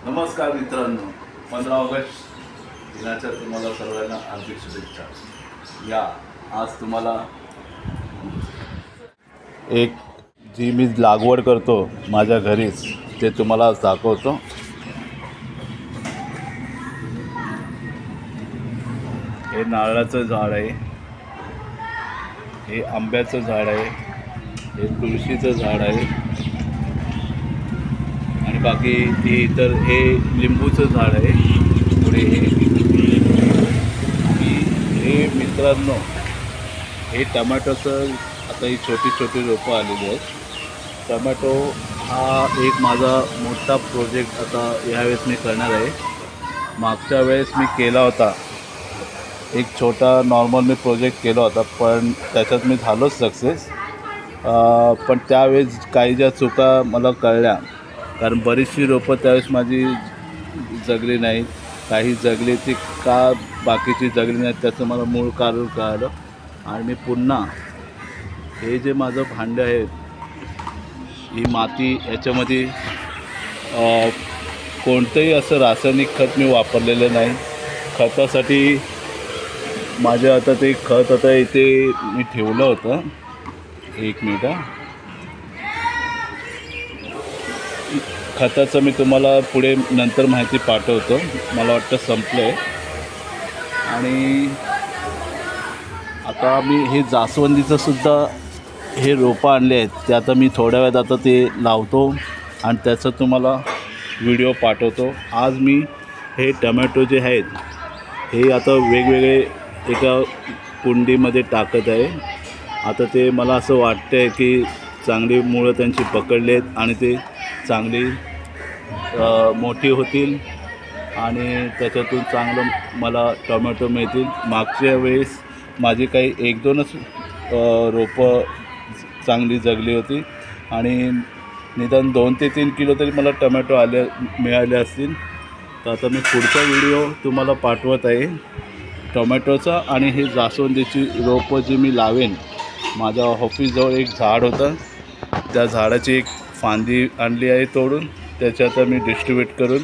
नमस्कार मित्रांनो, 15 ऑगस्ट दिनाच्या तुम्हाला सर्वांना हार्दिक शुभेच्छा. या आज तुम्हाला एक जी मी लागवड करतो माझ्या घरीच ते तुम्हाला आज दाखवतो. हे नारळाचं झाड आहे, हे आंब्याचं झाड आहे, हे तुळशीचं झाड आहे आणि बाकी ते इतर हे लिंबूचं झाड आहे. पुढे हे मित्रांनो हे टमॅटोचं आता ही छोटी छोटी रोपं आलेली आहेत. टमॅटो हा एक माझा मोठा प्रोजेक्ट आता यावेळेस मी करणार आहे. मागच्या वेळेस मी केला होता एक छोटा नॉर्मल मी प्रोजेक्ट केला होता, पण त्याच्यात मी झालोच सक्सेस. पण त्यावेळेस काही ज्या चुका मला कळल्या, कारण बरीचशी रोपं त्यावेळेस माझी जगली नाही, काही जगली ती का बाकीची जगली नाही त्याचं मला मूळ कारण कळालं. आणि मी पुन्हा हे जे माझं भांडं आहे, ही माती, याच्यामध्ये कोणतंही असं रासायनिक खत मी वापरलेलं नाही. खतासाठी माझं आता ते खत आता इथे मी ठेवलं होतं. एक मिनिट, खताचं मी तुम्हाला पुढे नंतर माहिती पाठवतो. मला वाटतं संपलं आहे. आणि आता मी हे जास्वंदीचंसुद्धा हे रोपं आणले आहेत, ते आता मी थोड्या वेळात आता ते लावतो आणि त्याचं तुम्हाला व्हिडिओ पाठवतो. आज मी हे टमॅटो जे आहेत हे आता वेगवेगळे एका कुंडीमध्ये टाकत आहे. आता ते मला असं वाटतं आहे की चांगली मुळं त्यांची पकडली आहेत आणि ते चांगली मोठी होतील आणि त्याच्यातून चांगलं मला टोमॅटो मिळतील. मागच्या वेळेस माझी काही 1-2च रोपं चांगली जगली होती आणि निदान 2 ते 3 किलो तरी मला टोमॅटो मिळाले असतील. तर आता मी पुढचा व्हिडिओ तुम्हाला पाठवत आहे टोमॅटोचा. आणि हे जास्वंदीची रोपं जी मी लावेन, माझ्या ऑफिसजवळ एक झाड होतं, त्या झाडाची एक फांदी आणली आहे तोडून, त्याच्यात मी डिस्ट्रीब्यूट करून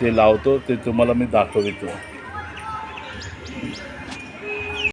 ते लावतो, ते तुम्हाला मी दाखवतो.